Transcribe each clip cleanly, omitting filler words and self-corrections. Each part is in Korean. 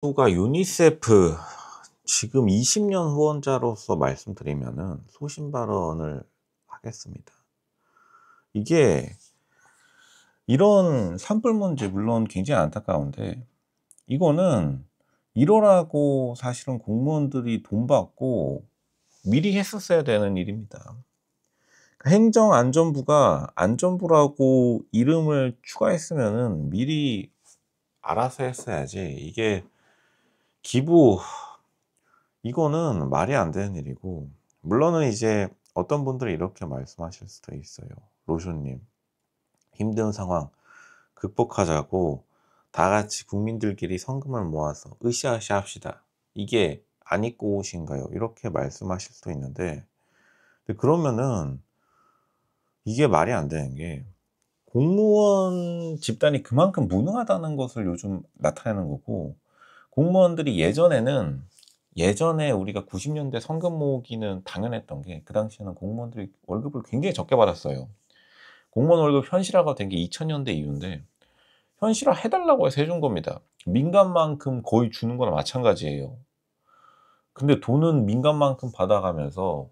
가 유니세프 지금 20년 후원자로서 말씀드리면은 소신 발언을 하겠습니다. 이게 이런 산불 문제 물론 굉장히 안타까운데 이거는 이러라고 사실은 공무원들이 돈 받고 미리 했었어야 되는 일입니다. 행정안전부가 안전부라고 이름을 추가했으면은 미리 알아서 했어야지. 이게 기부 이거는 말이 안 되는 일이고, 물론은 이제 어떤 분들이 이렇게 말씀하실 수도 있어요. 로쇼님, 힘든 상황 극복하자고 다 같이 국민들끼리 성금을 모아서 으쌰으쌰 합시다. 이게 안 입고 오신가요? 이렇게 말씀하실 수도 있는데, 근데 그러면은 이게 말이 안 되는 게, 공무원 집단이 그만큼 무능하다는 것을 요즘 나타내는 거고, 공무원들이 예전에 우리가 90년대 성금 모으기는 당연했던 게, 그 당시에는 공무원들이 월급을 굉장히 적게 받았어요. 공무원 월급 현실화가 된 게 2000년대 이후인데, 현실화 해달라고 해서 해준 겁니다. 민간만큼 거의 주는 거나 마찬가지예요. 근데 돈은 민간만큼 받아가면서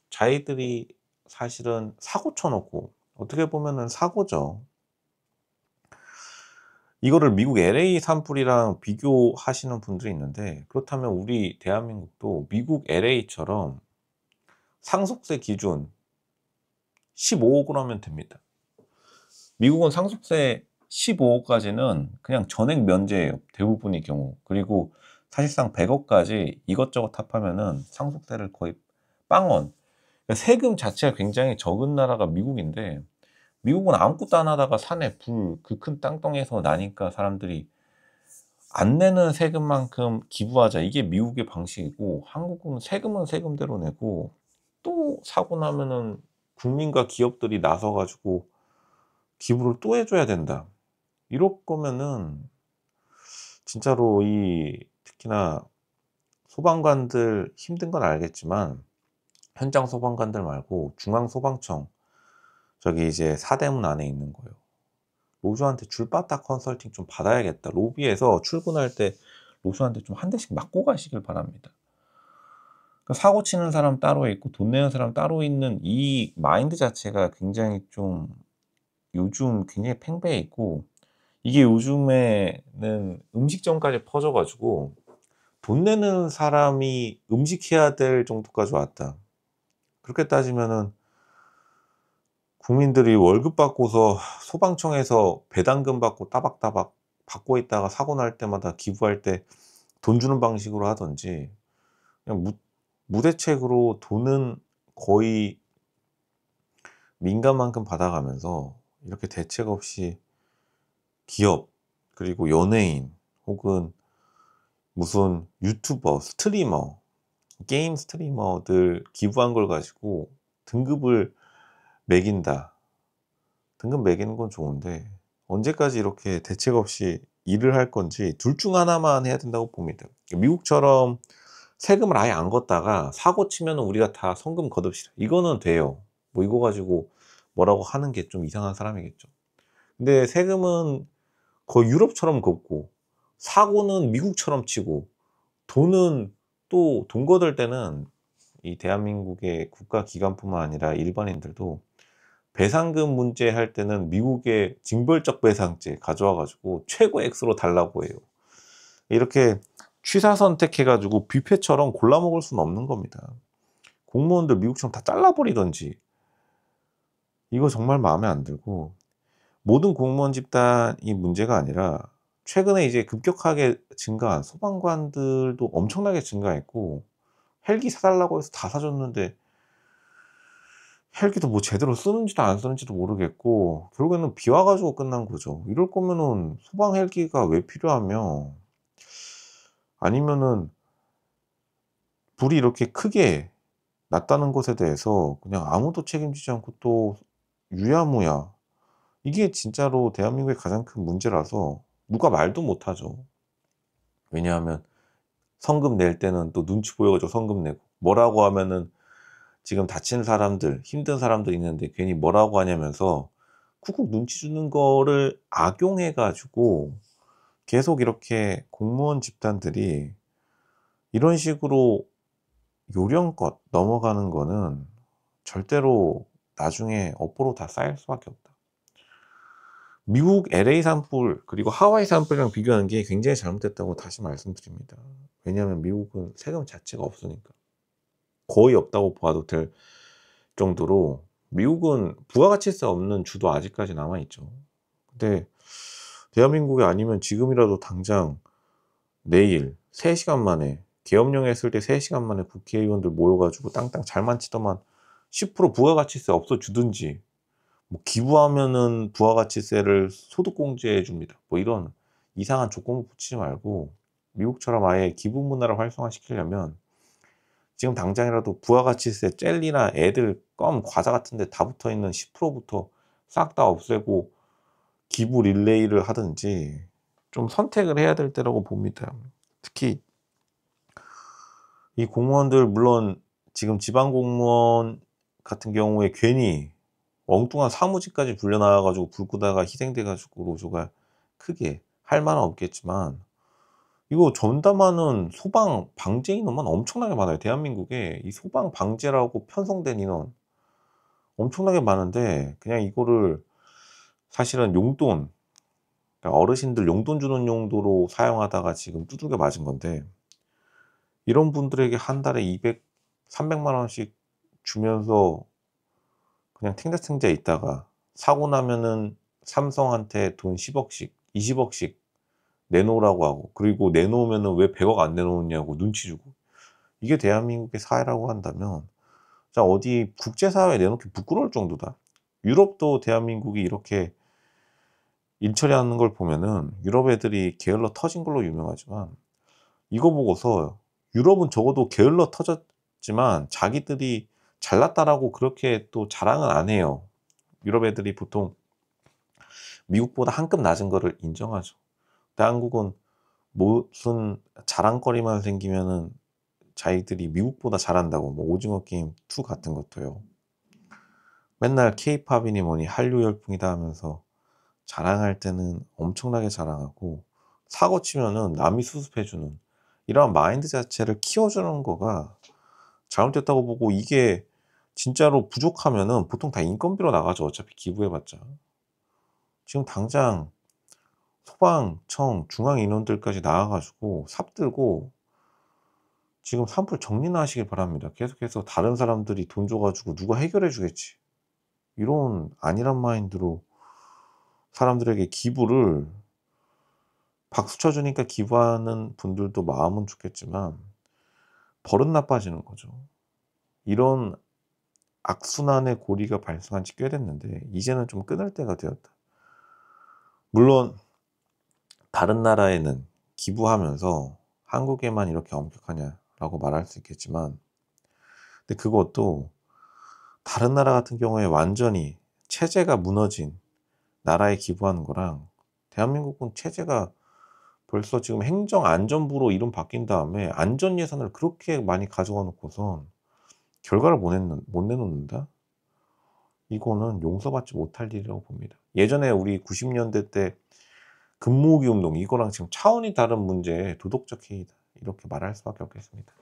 자기들이 사실은 사고 쳐놓고, 어떻게 보면은 사고죠. 이거를 미국 LA 산불이랑 비교하시는 분들이 있는데, 그렇다면 우리 대한민국도 미국 LA처럼 상속세 기준 15억으로 하면 됩니다. 미국은 상속세 15억까지는 그냥 전액 면제예요. 대부분의 경우. 그리고 사실상 100억까지 이것저것 합하면은 상속세를 거의 빵원. 그러니까 세금 자체가 굉장히 적은 나라가 미국인데, 미국은 아무것도 안 하다가 산에 불, 그 큰 땅덩이에서 나니까 사람들이 안 내는 세금만큼 기부하자. 이게 미국의 방식이고, 한국은 세금은 세금대로 내고, 또 사고 나면은 국민과 기업들이 나서 가지고 기부를 또 해 줘야 된다. 이럴 거면은 진짜로 이 특히나 소방관들 힘든 건 알겠지만, 현장 소방관들 말고 중앙 소방청, 저기 이제 사대문 안에 있는 거요. 로주한테 줄바닥 컨설팅 좀 받아야겠다. 로비에서 출근할 때 로주한테 좀 한 대씩 맞고 가시길 바랍니다. 그러니까 사고 치는 사람 따로 있고 돈 내는 사람 따로 있는 이 마인드 자체가 굉장히 좀 요즘 굉장히 팽배해 있고, 이게 요즘에는 음식점까지 퍼져 가지고 돈 내는 사람이 음식해야 될 정도까지 왔다. 그렇게 따지면은 국민들이 월급 받고서 소방청에서 배당금 받고 따박따박 받고 있다가 사고 날 때마다 기부할 때 돈 주는 방식으로 하든지, 그냥 무대책으로 돈은 거의 민간만큼 받아가면서 이렇게 대책 없이 기업, 그리고 연예인, 혹은 무슨 유튜버, 스트리머, 게임 스트리머들 기부한 걸 가지고 등급을 매긴다. 등급 매기는 건 좋은데 언제까지 이렇게 대책 없이 일을 할 건지 둘 중 하나만 해야 된다고 봅니다. 미국처럼 세금을 아예 안 걷다가 사고 치면은 우리가 다 성금 걷읍시다. 이거는 돼요. 뭐 이거 가지고 뭐라고 하는 게 좀 이상한 사람이겠죠. 근데 세금은 거의 유럽처럼 걷고, 사고는 미국처럼 치고, 돈은 또 돈 걷을 때는 이 대한민국의 국가기관뿐만 아니라 일반인들도 배상금 문제 할 때는 미국의 징벌적 배상제 가져와 가지고 최고 액수로 달라고 해요. 이렇게 취사 선택해 가지고 뷔페처럼 골라 먹을 수는 없는 겁니다. 공무원들 미국처럼 다 잘라 버리든지. 이거 정말 마음에 안 들고, 모든 공무원 집단이 문제가 아니라 최근에 이제 급격하게 증가한 소방관들도 엄청나게 증가했고, 헬기 사 달라고 해서 다 사 줬는데 헬기도 뭐 제대로 쓰는지도 안 쓰는지도 모르겠고, 결국에는 비 와 가지고 끝난 거죠. 이럴 거면은 소방 헬기가 왜 필요하며, 아니면은 불이 이렇게 크게 났다는 것에 대해서 그냥 아무도 책임지지 않고 또 유야무야. 이게 진짜로 대한민국의 가장 큰 문제라서 누가 말도 못 하죠. 왜냐하면 성금 낼 때는 또 눈치 보여 가지고 성금 내고, 뭐라고 하면은 지금 다친 사람들, 힘든 사람들 있는데 괜히 뭐라고 하냐면서 쿡쿡 눈치 주는 거를 악용해 가지고 계속 이렇게 공무원 집단들이 이런 식으로 요령껏 넘어가는 거는 절대로 나중에 업보로 다 쌓일 수밖에 없다. 미국 LA 산불 그리고 하와이 산불이랑 비교하는 게 굉장히 잘못됐다고 다시 말씀드립니다. 왜냐하면 미국은 세금 자체가 없으니까. 거의 없다고 봐도 될 정도로 미국은 부가가치세 없는 주도 아직까지 남아있죠. 근데 대한민국이 아니면 지금이라도 당장 내일 3시간 만에 계엄령 했을 때 3시간 만에 국회의원들 모여가지고 땅땅 잘만 치더만 10% 부가가치세 없어주든지, 뭐 기부하면은 부가가치세를 소득공제해 줍니다, 뭐 이런 이상한 조건을 붙이지 말고 미국처럼 아예 기부 문화를 활성화시키려면 지금 당장이라도 부가가치세 젤리나 애들 껌 과자 같은 데 다 붙어있는 10%부터 싹 다 없애고 기부 릴레이를 하든지 좀 선택을 해야 될 때라고 봅니다. 특히 이 공무원들, 물론 지금 지방 공무원 같은 경우에 괜히 엉뚱한 사무직까지 불려나와 가지고 불 끄다가 희생돼 가지고 노조가 크게 할 말은 없겠지만, 이거 전담하는 소방 방재 인원만 엄청나게 많아요. 대한민국에 이 소방 방재라고 편성된 인원 엄청나게 많은데, 그냥 이거를 사실은 용돈, 그러니까 어르신들 용돈 주는 용도로 사용하다가 지금 두들겨 맞은 건데, 이런 분들에게 한 달에 200, 300만 원씩 주면서 그냥 탱자탱자 있다가 사고 나면은 삼성한테 돈 10억씩, 20억씩 내놓으라고 하고, 그리고 내놓으면은 왜 100억 안 내놓느냐고 눈치 주고. 이게 대한민국의 사회라고 한다면 자, 어디 국제사회에 내놓기 부끄러울 정도다. 유럽도 대한민국이 이렇게 일 처리하는 걸 보면은 유럽 애들이 게을러 터진 걸로 유명하지만, 이거 보고서 유럽은 적어도 게을러 터졌지만 자기들이 잘났다라고 그렇게 또 자랑은 안 해요. 유럽 애들이 보통 미국보다 한 급 낮은 거를 인정하죠. 근데 한국은 무슨 자랑거리만 생기면은 자기들이 미국보다 잘한다고, 뭐 오징어 게임 2 같은 것도요. 맨날 케이팝이니 뭐니 한류 열풍이다 하면서 자랑할 때는 엄청나게 자랑하고, 사고 치면은 남이 수습해주는 이러한 마인드 자체를 키워주는 거가 잘못됐다고 보고, 이게 진짜로 부족하면은 보통 다 인건비로 나가죠. 어차피 기부해봤자. 지금 당장 소방청 중앙 인원들까지 나와가지고 삽들고 지금 산불 정리나 하시길 바랍니다. 계속해서 다른 사람들이 돈 줘가지고 누가 해결해 주겠지, 이런 아니란 마인드로 사람들에게 기부를, 박수 쳐주니까 기부하는 분들도 마음은 좋겠지만 버릇 나빠지는 거죠. 이런 악순환의 고리가 발생한 지 꽤 됐는데 이제는 좀 끊을 때가 되었다. 물론 다른 나라에는 기부하면서 한국에만 이렇게 엄격하냐라고 말할 수 있겠지만, 근데 그것도 다른 나라 같은 경우에 완전히 체제가 무너진 나라에 기부하는 거랑, 대한민국은 체제가 벌써 지금 행정안전부로 이름 바뀐 다음에 안전 예산을 그렇게 많이 가져가 놓고선 결과를 못 내놓는다? 이거는 용서받지 못할 일이라고 봅니다. 예전에 우리 90년대 때 금모으기 운동, 이거랑 지금 차원이 다른 문제의 도덕적 해이다, 이렇게 말할 수밖에 없겠습니다.